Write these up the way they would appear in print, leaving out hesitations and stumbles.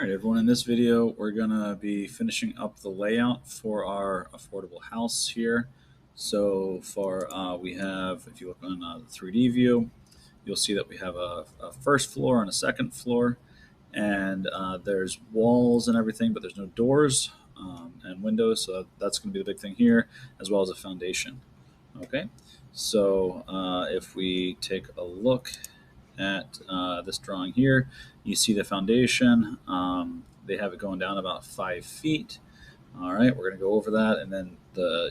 All right, everyone, in this video, we're gonna be finishing up the layout for our affordable house here. So far, we have, if you look on the 3D view, you'll see that we have a first floor and a second floor, and there's walls and everything, but there's no doors and windows, so that's gonna be the big thing here, as well as a foundation. Okay, so if we take a look at this drawing here, you see the foundation. They have it going down about 5 feet. All right, we're going to go over that, and then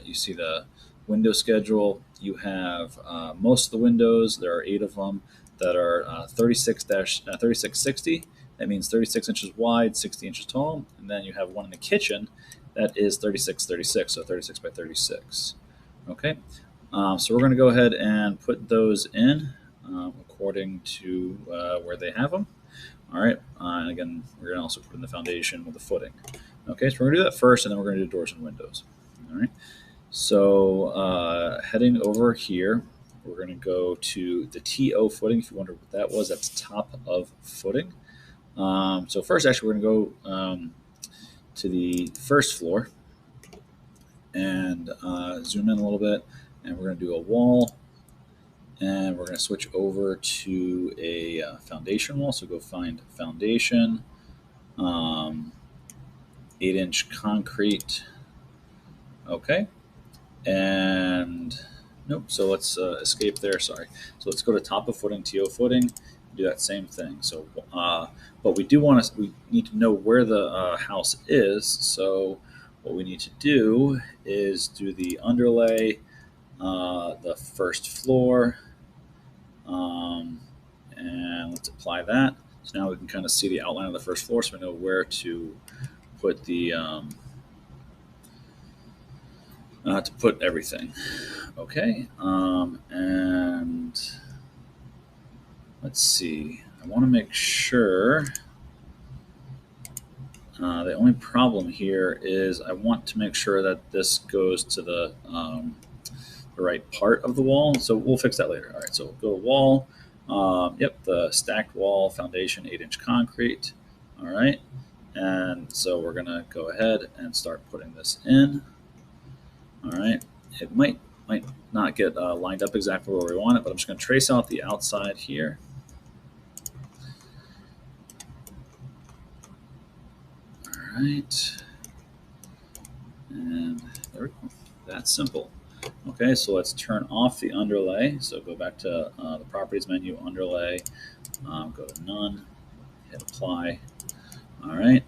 you see the window schedule. You have most of the windows. There are 8 of them that are 3660. That means 36 inches wide, 60 inches tall, and then you have one in the kitchen that is 3636, so 36 by 36. Okay, so we're going to go ahead and put those in according to where they have them. All right, and again, we're going to also put in the foundation with the footing. Okay, so we're going to do that first, and then we're going to do doors and windows. All right, so heading over here, we're going to go to the TO footing. If you wonder what that was, that's top of footing. So first, actually, we're going to go to the first floor and zoom in a little bit, and we're going to do a wall. And we're going to switch over to a foundation wall. So go find foundation, 8-inch concrete. Okay. And nope. So let's escape there. Sorry. So let's go to top of footing, TO footing, do that same thing. So, but we need to know where the house is. So what we need to do is do the underlay, the first floor. And let's apply that. So now we can kind of see the outline of the first floor, so we know where to put the to put everything. Okay, and let's see. I want to make sure. The only problem here is I want to make sure that this goes to the right part of the wall. So we'll fix that later. All right, so we'll go to wall. Yep, the stacked wall foundation, 8-inch concrete. All right, and so we're gonna go ahead and start putting this in. All right, it might not get lined up exactly where we want it, but I'm just gonna trace out the outside here. All right, and there we go. That's simple. Okay, so let's turn off the underlay. So go back to the properties menu, underlay, go to none, hit apply. All right,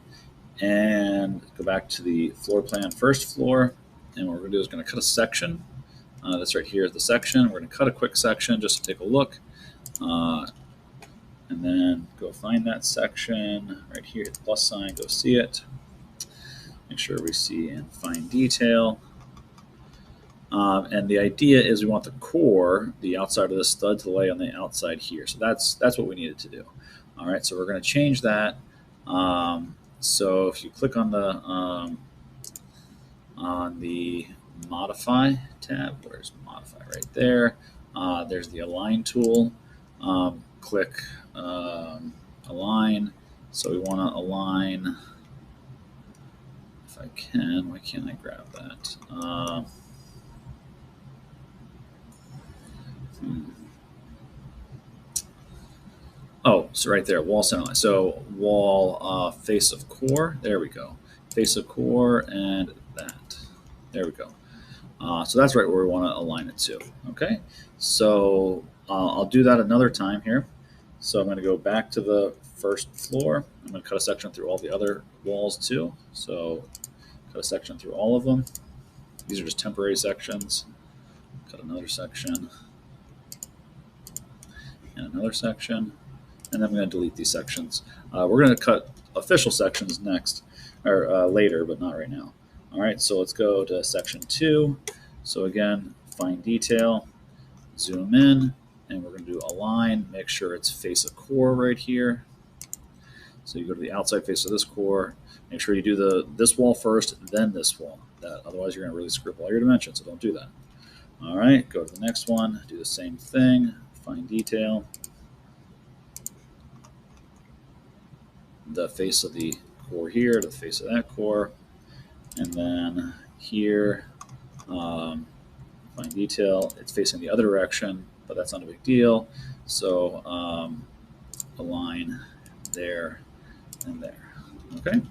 and go back to the floor plan, first floor. And what we're gonna do is gonna cut a section. This right here is the section. We're gonna cut a quick section just to take a look. And then go find that section right here, hit the plus sign, go see it. Make sure we see and find detail. And the idea is we want the core, the outside of the stud, to lay on the outside here. So that's what we needed to do. All right, so we're going to change that. So if you click on the modify tab, where's modify? Right there. There's the align tool. Click align. So we want to align. If I can, why can't I grab that? Oh, so right there, wall center line. So wall face of core. There we go. Face of core and that. There we go. So that's right where we want to align it to. Okay. So I'll do that another time here. So I'm going to go back to the first floor. I'm going to cut a section through all the other walls too. So cut a section through all of them. These are just temporary sections. Cut another section and another section. And then I'm going to delete these sections. We're going to cut official sections next, or later, but not right now. All right, so let's go to section 2. So again, find detail, zoom in, and we're going to do align. Make sure it's face of core right here. So you go to the outside face of this core. Make sure you do this wall first, then this wall. Otherwise, you're going to really screw up all your dimensions, so don't do that. All right, go to the next one. Do the same thing. Find detail. The face of the core here to the face of that core. And then here, fine detail, it's facing the other direction, but that's not a big deal. So align there and there. Okay.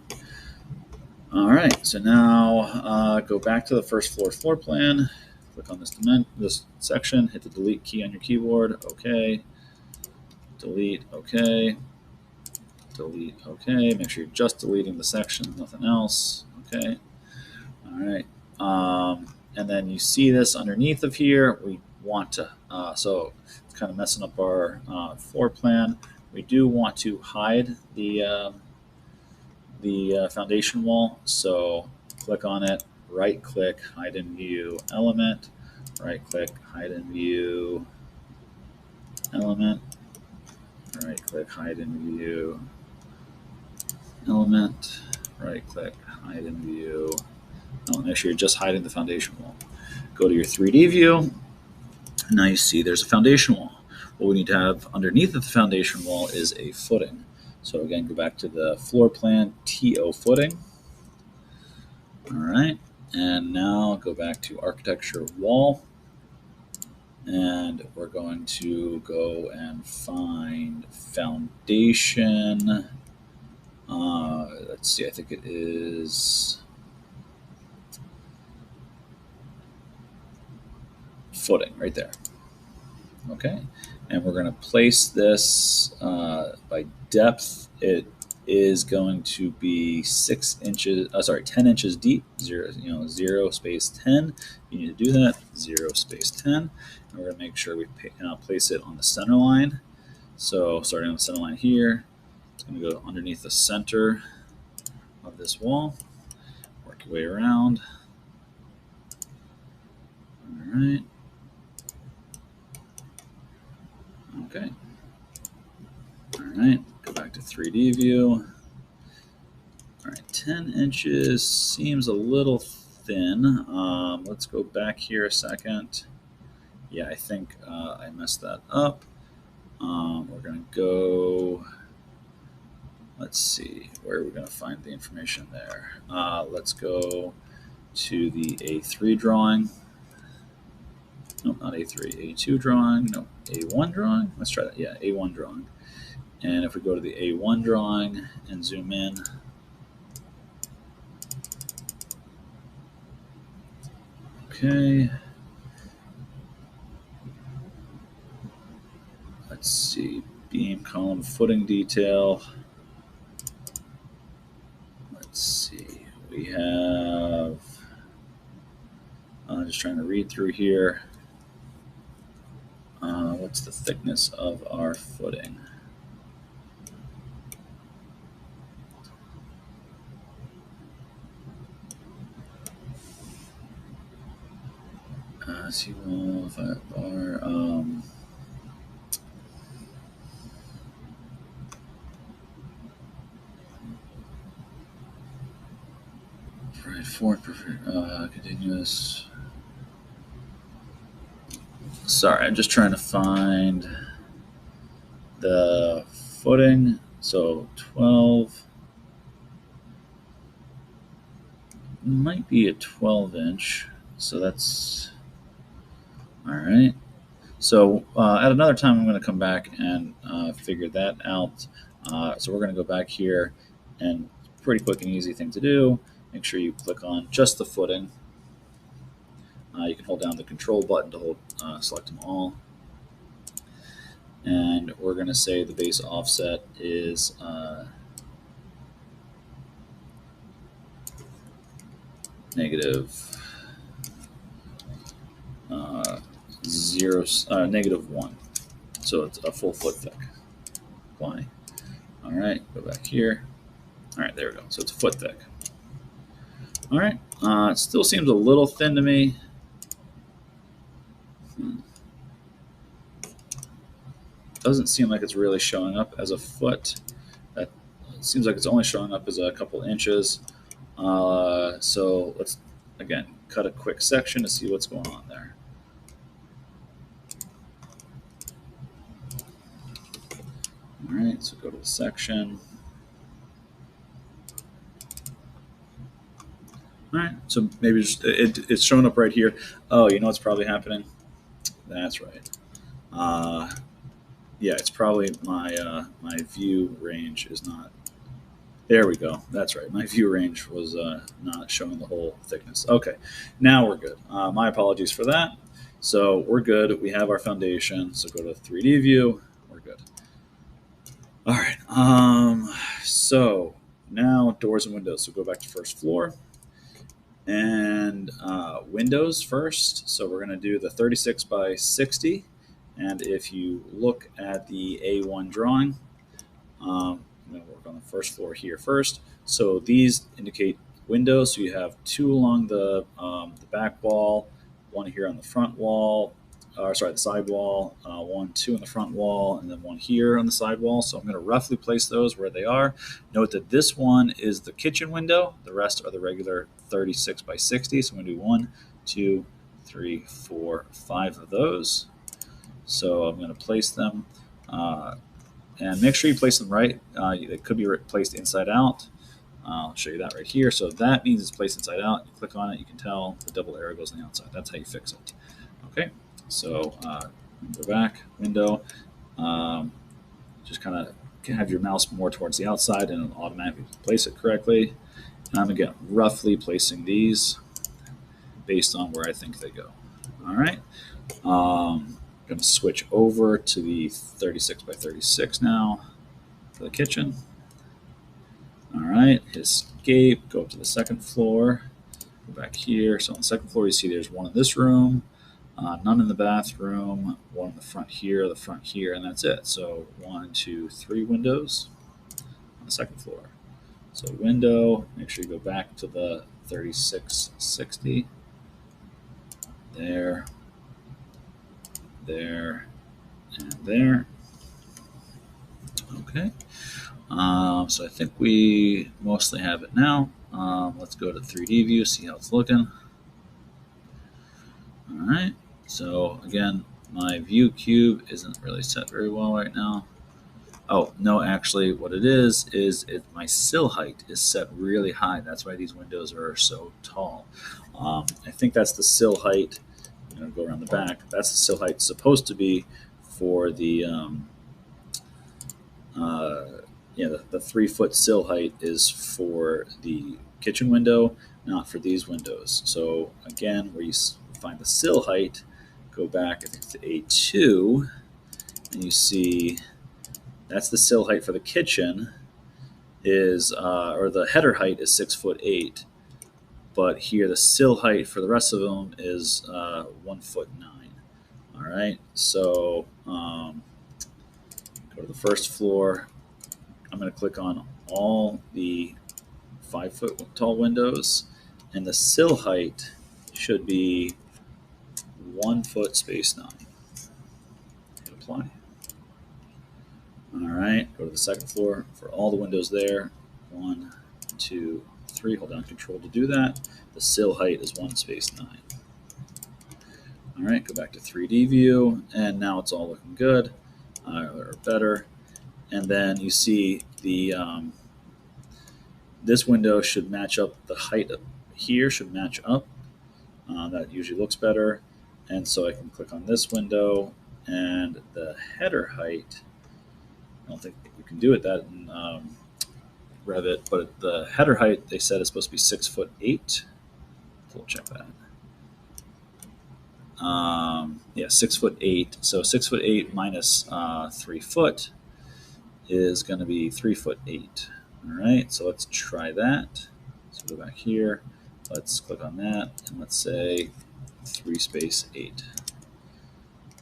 All right. So now go back to the first floor plan. Click on this section. Hit the delete key on your keyboard. Okay. Delete. Okay. Delete. Okay. Make sure you're just deleting the section, nothing else. Okay. All right. And then you see this underneath of here. We want to, so it's kind of messing up our floor plan. We do want to hide the foundation wall. So click on it, right click, hide in view element, right click, hide in view element, right click, hide in view element, right click, hide in view. Make sure you're just hiding the foundation wall. Go to your 3D view. Now you see there's a foundation wall. What we need to have underneath of the foundation wall is a footing. So again, go back to the floor plan, TO footing. All right. And now go back to architecture wall. And we're going to go and find foundation. Let's see, I think it is footing right there. Okay, and we're going to place this by depth. It is going to be 10 inches deep. 0 space 10. You need to do that. 0 space 10. And we're going to make sure we place it on the center line. So starting on the center line here, it's going to go underneath the center of this wall. Work your way around. All right. Okay. All right, go back to 3D view. All right, 10 inches seems a little thin. Let's go back here a second. Yeah, I think I messed that up. We're going to go, let's see, where are we going to find the information there? Let's go to the A3 drawing. Nope, not A3, A2 drawing. No, A1 drawing. Let's try that. Yeah, A1 drawing. And if we go to the A1 drawing and zoom in, okay. Let's see, beam, column, footing detail. Let's see, we have, just trying to read through here. What's the thickness of our footing? Seawall, 5 bar. Right, forward, continuous. Sorry, I'm just trying to find the footing. So 12 might be a 12-inch. So that's all right. So at another time, I'm going to come back and figure that out. So we're going to go back here, and pretty quick and easy thing to do. Make sure you click on just the footing. You can hold down the control button to select them all. And we're going to say the base offset is negative 1. So it's a full foot thick. Apply. All right, go back here. All right, there we go. So it's a foot thick. All right, it still seems a little thin to me. Doesn't seem like it's really showing up as a foot. That seems like it's only showing up as a couple inches. So let's, again, cut a quick section to see what's going on there. All right, so go to the section. All right, so maybe just, it's showing up right here. Oh, you know what's probably happening? That's right. Yeah, it's probably my view range is not. There we go. That's right. My view range was not showing the whole thickness. Okay, now we're good. My apologies for that. So we're good. We have our foundation. So go to 3D view. We're good. All right. So now doors and windows. So go back to first floor and windows first. So we're going to do the 36 by 60. And if you look at the A1 drawing, I'm going to work on the first floor here first. So these indicate windows. So you have two along the back wall, one here on the front wall, or sorry, the side wall, two on the front wall, and then one here on the side wall. So I'm going to roughly place those where they are. Note that this one is the kitchen window. The rest are the regular 36 by 60. So I'm going to do 1, 2, 3, 4, 5 of those. So I'm going to place them. And make sure you place them right. They could be placed inside out. I'll show you that right here. So that means it's placed inside out. You click on it, you can tell the double arrow goes on the outside. That's how you fix it. Okay, so go back, window. Just kind of have your mouse more towards the outside and it'll automatically place it correctly. And I'm again roughly placing these based on where I think they go. All right. Going to switch over to the 36 by 36 now for the kitchen. All right, escape, go up to the second floor, go back here. So on the second floor, you see there's one in this room, none in the bathroom, one in the front here, and that's it. So 1, 2, 3 windows on the second floor. So window, make sure you go back to the 3660. There, there, and there. Okay. So I think we mostly have it now. Let's go to 3D view, see how it's looking. All right. So again, my view cube isn't really set very well right now. Oh, no, actually what it is my sill height is set really high. That's why these windows are so tall. I think that's the sill height. I'm going to go around the back. That's the sill height supposed to be for the the 3-foot sill height is for the kitchen window, not for these windows. So again, where you find the sill height, go back, I think to A2, and you see that's the sill height for the kitchen is, or the header height is 6'8", but here the sill height for the rest of them is 1'9". All right, so go to the first floor. I'm going to click on all the 5-foot tall windows, and the sill height should be 1 foot space 9. Hit apply. All right, go to the second floor for all the windows there. 1, 2, 3. Hold down Control to do that. The sill height is 1 space 9. All right, go back to 3D view, and now it's all looking good, or better. And then you see the this window should match up. The height here should match up. That usually looks better. And so I can click on this window, and the header height, I don't think you can do it that in Revit, but the header height they said is supposed to be 6'8". We'll check that. Yeah, 6'8". So 6'8" minus 3 foot is going to be 3'8". All right, so let's try that. So go back here. Let's click on that, and let's say 3 space 8.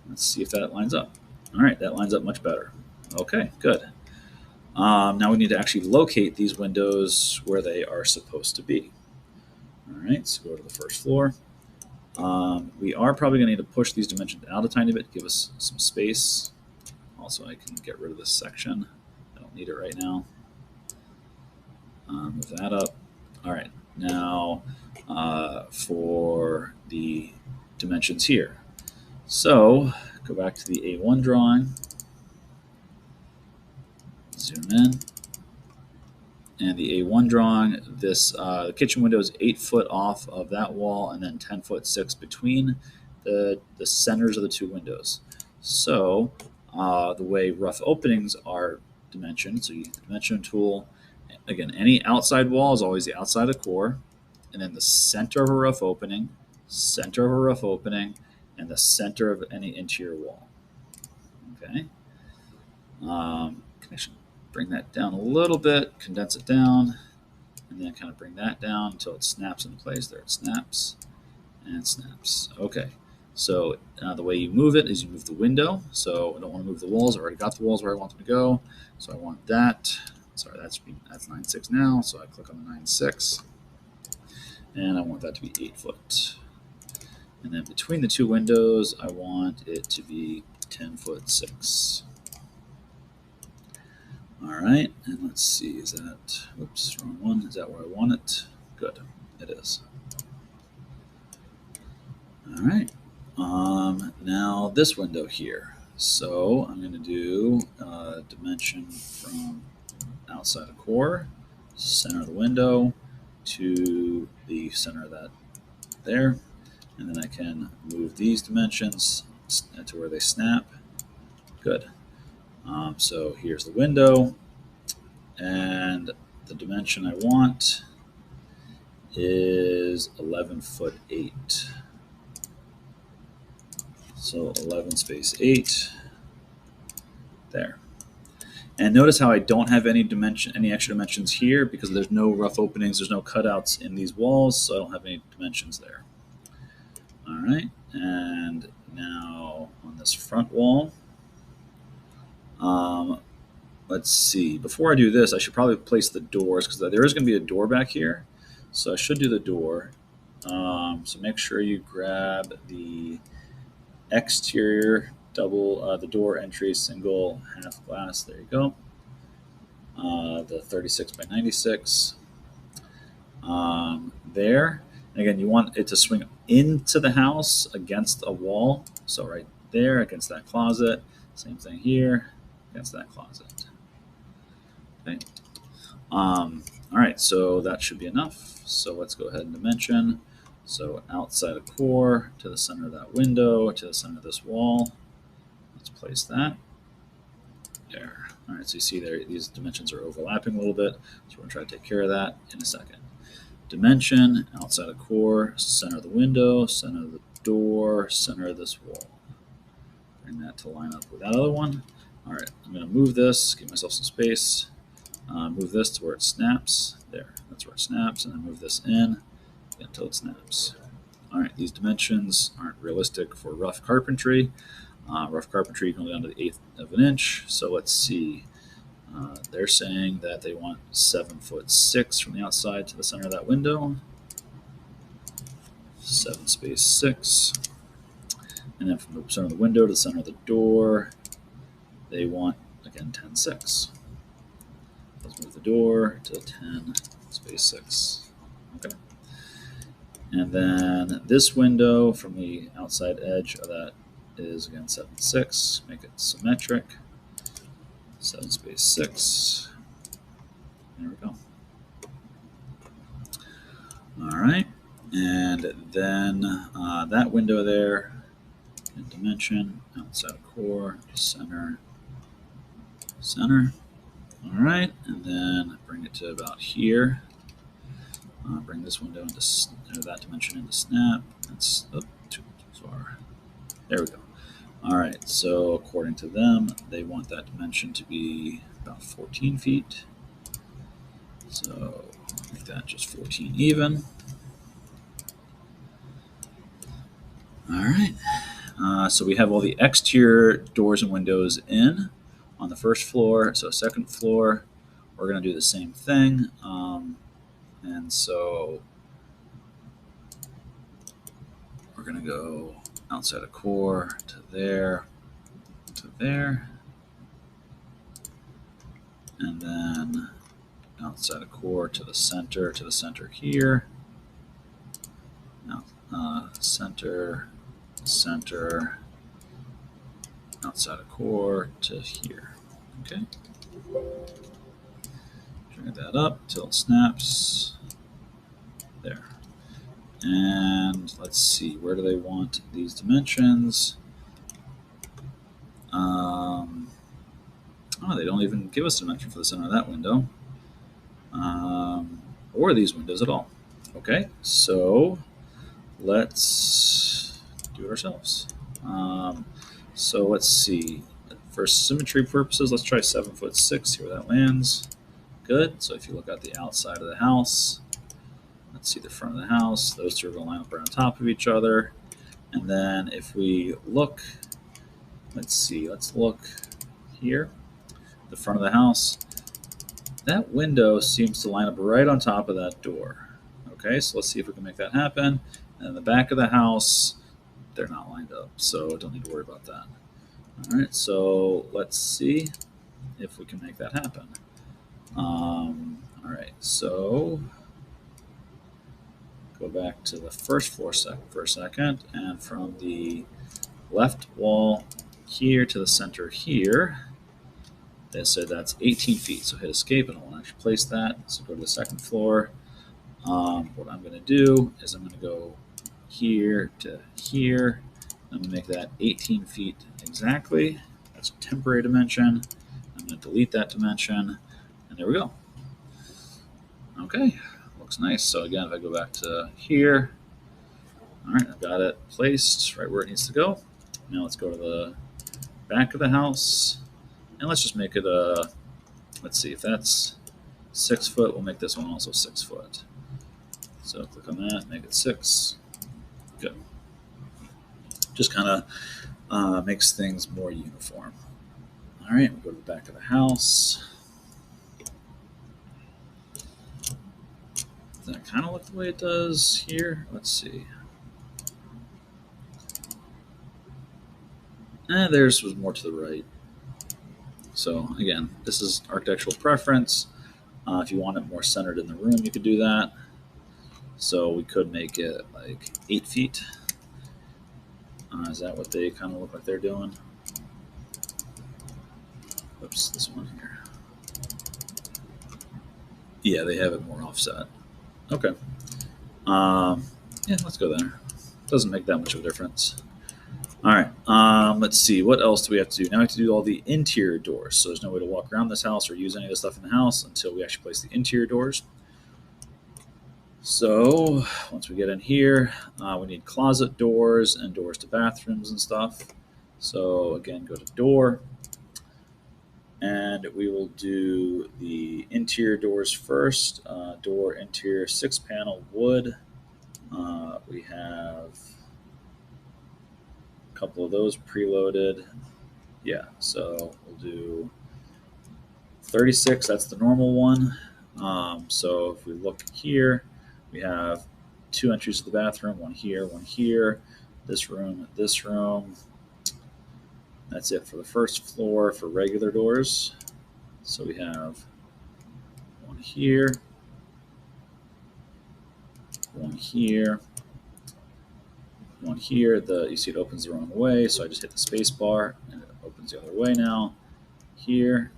Let's see if that lines up. All right, that lines up much better. Okay, good. Now we need to actually locate these windows where they are supposed to be. All right, so go to the first floor. We are probably going to need to push these dimensions out a tiny bit, give us some space. Also, I can get rid of this section. I don't need it right now. Move that up. All right, now for the dimensions here. So go back to the A1 drawing, zoom in, and the A1 drawing, this the kitchen window is 8 foot off of that wall, and then 10 foot 6 between the centers of the two windows. So the way rough openings are dimensioned, so you use the dimension tool. Again, any outside wall is always the outside of the core, and then the center of a rough opening, center of a rough opening, and the center of any interior wall. Okay. Can actually bring that down a little bit, condense it down, and then kind of bring that down until it snaps into place. There it snaps and snaps. Okay. So the way you move it is you move the window. So I don't want to move the walls. I already got the walls where I want them to go. So I want that. Sorry, that's 9.6 now. So I click on the 9.6, and I want that to be 8 foot. And then between the two windows, I want it to be 10 foot 6. All right, and let's see, is that, oops, wrong one. Is that where I want it? Good, it is. All right, now this window here. So I'm going to do dimension from outside of core, center of the window, to the center of that there. And then I can move these dimensions to where they snap. Good. So here's the window, and the dimension I want is 11 foot 8. So 11 space 8 there. And notice how I don't have any extra dimensions here because there's no rough openings, there's no cutouts in these walls, so I don't have any dimensions there. All right, and now on this front wall, let's see. Before I do this, I should probably place the doors because there is going to be a door back here. So I should do the door. So make sure you grab the exterior double, the door entry single half glass. There you go. The 36 by 96 there. And again, you want it to swing into the house against a wall. So right there against that closet. Same thing here against that closet. Okay. All right, so that should be enough. So let's go ahead and dimension. So outside of core to the center of that window to the center of this wall. Let's place that there. All right, so you see there, these dimensions are overlapping a little bit. So we're gonna try to take care of that in a second. Dimension, outside of core, center of the window, center of the door, center of this wall. Bring that to line up with that other one. All right, I'm gonna move this, give myself some space. Move this to where it snaps. There, that's where it snaps, and then move this in until it snaps. All right, these dimensions aren't realistic for rough carpentry. Rough carpentry, you can go down to the 1/8 of an inch. So let's see. They're saying that they want 7 foot 6 from the outside to the center of that window. 7 space 6. And then from the center of the window to the center of the door, they want, again, 10.6. Let's move the door to 10 space 6. Okay. And then this window from the outside edge of that is again 7.6. Make it symmetric. 7 space 6. There we go. All right. And then that window there, in dimension, outside of core, center, center. All right, and then bring it to about here. Bring this window into that dimension into snap. That's too far. There we go. All right, so according to them, they want that dimension to be about 14 feet. So make that just 14 even. All right, so we have all the exterior doors and windows in on the first floor. So second floor, we're gonna do the same thing. And so we're gonna go outside of core to there, and then outside of core to the center here. Now, center, outside of core to here. Okay. Bring that up till it snaps. There. And let's see, where do they want these dimensions? Oh, they don't even give us a dimension for the center of that window. Or these windows at all. Okay, so let's do it ourselves. So let's see. For symmetry purposes, let's try 7'6", see where that lands. Good. So if you look at the outside of the house, let's see the front of the house. Those two are going to line up right on top of each other. And then if we look, let's see, let's look here, the front of the house. That window seems to line up right on top of that door. Okay, so let's see if we can make that happen. And the back of the house, they're not lined up, so don't need to worry about that. All right, so let's see if we can make that happen. All right, so go back to the first floor for a second, and from the left wall here to the center here, they said that's 18 feet. So hit escape, and I want to actually place that. So go to the second floor. What I'm going to do is I'm going to go here to here. I'm going to make that 18 feet exactly. That's a temporary dimension. I'm going to delete that dimension, and there we go. Okay, looks nice. So again, if I go back to here, all right, I've got it placed right where it needs to go. Now let's go to the back of the house, and let's just make it a, let's see, if that's 6 foot, we'll make this one also 6 foot. So click on that, make it 6. Good. Just kind of makes things more uniform. All right, we'll go to the back of the house. Does that kind of look the way it does here? Let's see. Theirs was more to the right. So again, this is architectural preference. If you want it more centered in the room, you could do that. So we could make it like 8 feet. Is that what they kind of look like they're doing? Oops, this one here. Yeah, they have it more offset. Okay. Yeah, let's go there. Doesn't make that much of a difference. All right. Let's see. What else do we have to do? Now we have to do all the interior doors. So there's no way to walk around this house or use any of the stuff in the house until we actually place the interior doors. So once we get in here, we need closet doors and doors to bathrooms and stuff. So again, go to door, and we will do the interior doors first. Door interior 6-panel wood. We have a couple of those preloaded. Yeah, so we'll do 36. That's the normal one. So if we look here, we have 2 entries to the bathroom, one here, this room, this room. That's it for the first floor for regular doors. So we have one here, one here, one here. You see it opens the wrong way, so I just hit the space bar and it opens the other way now. Here,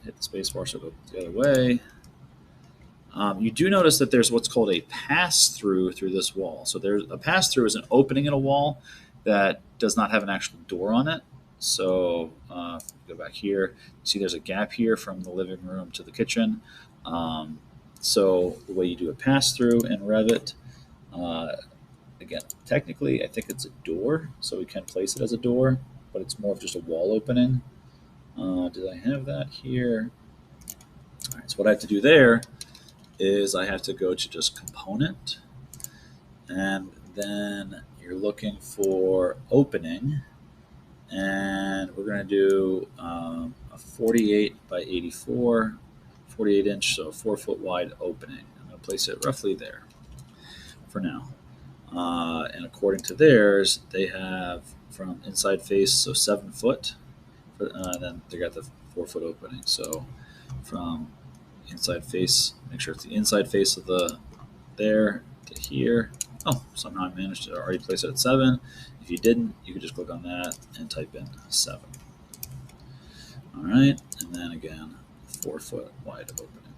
hit the space bar so it opens the other way. You do notice that there's what's called a pass-through through this wall. So there's a pass-through is an opening in a wall that does not have an actual door on it. So go back here. See there's a gap here from the living room to the kitchen. So the way you do a pass-through in Revit, again, technically I think it's a door, so we can place it as a door, but it's more of just a wall opening. Did I have that here? All right, so what I have to do there is I have to go to just component, and then you're looking for opening, and we're going to do a 48 by 84, 48 inch, so 4 foot wide opening. I'm going to place it roughly there for now. And according to theirs, they have from inside face, so 7 foot, then they got the 4 foot opening. So from inside face, make sure it's the inside face of the there to here. Oh, somehow I managed to already place it at 7. If you didn't, you could just click on that and type in 7. All right, and then again, 4 foot wide opening.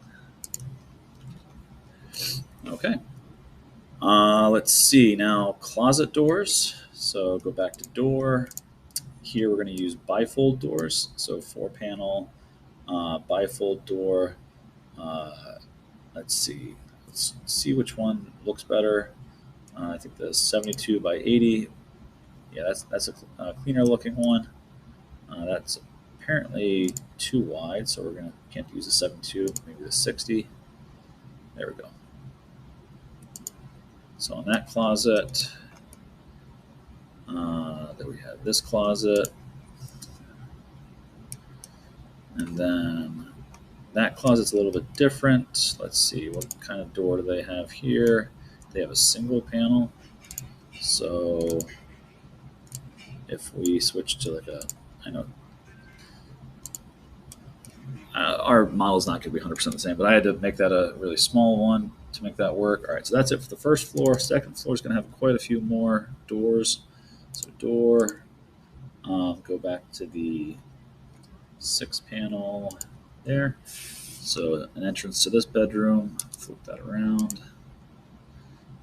Okay. Let's see now, closet doors. So go back to door. Here we're going to use bifold doors. So 4-panel bifold door. Let's see. Let's see which one looks better. I think the 72 by 80. Yeah, that's a cleaner looking one. That's apparently too wide, so can't use the 72. Maybe the 60. There we go. So in that closet, then we have this closet, and then that closet's a little bit different. Let's see, what kind of door do they have here? They have a single panel. So if we switch to like I know our model's not going to be 100% the same, but I had to make that a really small one to make that work. All right, so that's it for the first floor. Second floor is going to have quite a few more doors. So door, go back to the 6-panel there. So an entrance to this bedroom, flip that around.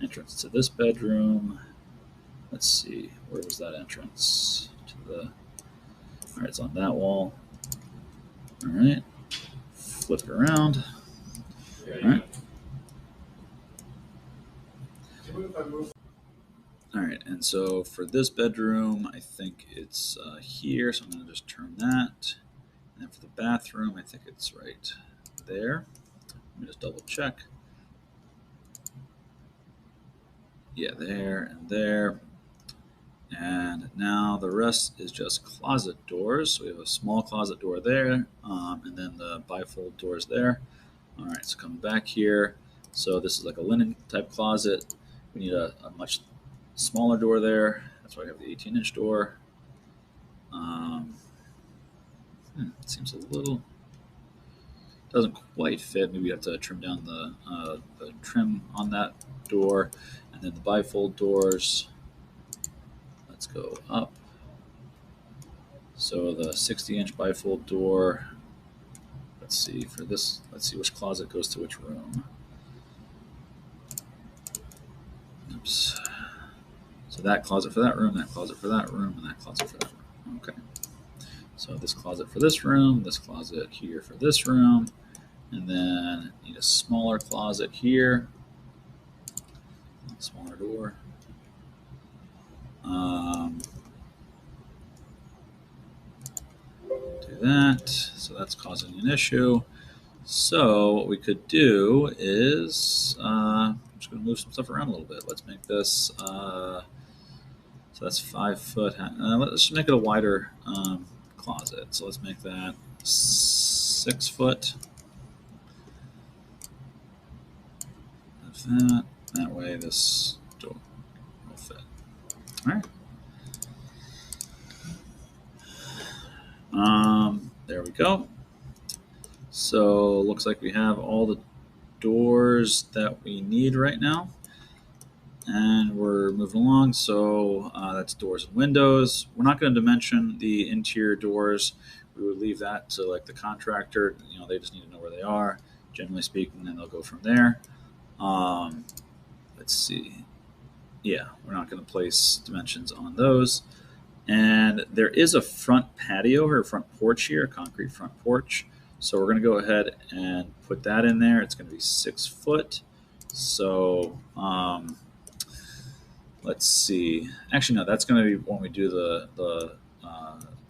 Entrance to this bedroom. Let's see, where was that entrance? All right, it's on that wall. All right, flip it around. All right. All right, and so for this bedroom, I think it's here, so I'm going to just turn that. And then for the bathroom, I think it's right there. Let me just double check. Yeah, there and there. And now the rest is just closet doors. So we have a small closet door there, and then the bifold doors there. All right, so coming back here. So this is like a linen type closet. We need a much smaller door there. That's why we have the 18-inch door. It seems a little, doesn't quite fit. Maybe we have to trim down the trim on that door. And then the bifold doors. Let's go up. So the 60-inch bifold door. Let's see for this. Let's see which closet goes to which room. Oops. So that closet for that room, that closet for that room, and that closet for that room. Okay. So this closet for this room, this closet here for this room, and then need a smaller closet here. Smaller door. Do that. So that's causing an issue. So what we could do is I'm just going to move some stuff around a little bit. Let's make this so that's 5 foot. Let's just make it a wider closet. So let's make that 6 foot. Like that way this door will fit. All right. There we go. So looks like we have all the doors that we need right now, and we're moving along. So that's doors and windows. We're not going to dimension the interior doors. We would leave that to like the contractor. They just need to know where they are, generally speaking, and they'll go from there. Let's see. Yeah, we're not going to place dimensions on those. And there is a front patio or a front porch here, a concrete front porch. So we're going to go ahead and put that in there. It's going to be 6 foot. So let's see. Actually, no, that's going to be when we do the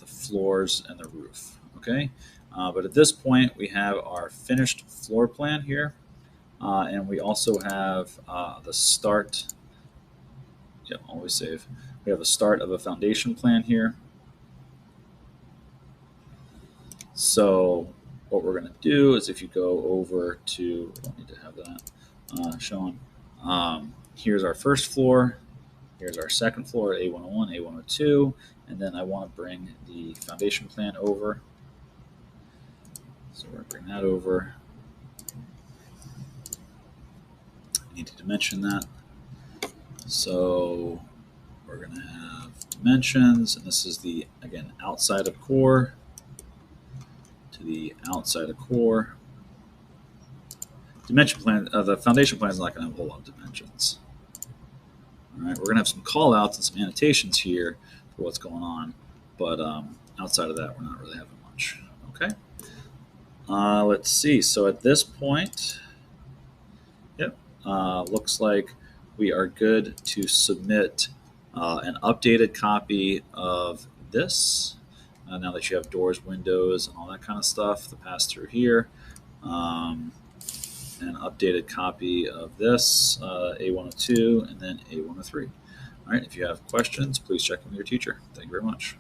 floors and the roof. Okay. But at this point, we have our finished floor plan here. And we also have the start. Yeah, always save. We have a start of a foundation plan here. So what we're going to do is if you go over to, we don't need to have that shown. Here's our first floor. Here's our second floor, A101, A102. And then I want to bring the foundation plan over. So we're going to bring that over. I need to dimension that. So we're going to have dimensions, and this is the, again, outside of core to the outside of core. dimension plan, the foundation plan is not going to have a whole lot of dimensions. All right, we're going to have some call outs and some annotations here for what's going on, but outside of that, we're not really having much. Okay. Let's see. So at this point, yep, looks like we are good to submit an updated copy of this. Now that you have doors, windows, and all that kind of stuff to pass through here. An updated copy of this, A102, and then A103. All right, if you have questions, please check in with your teacher. Thank you very much.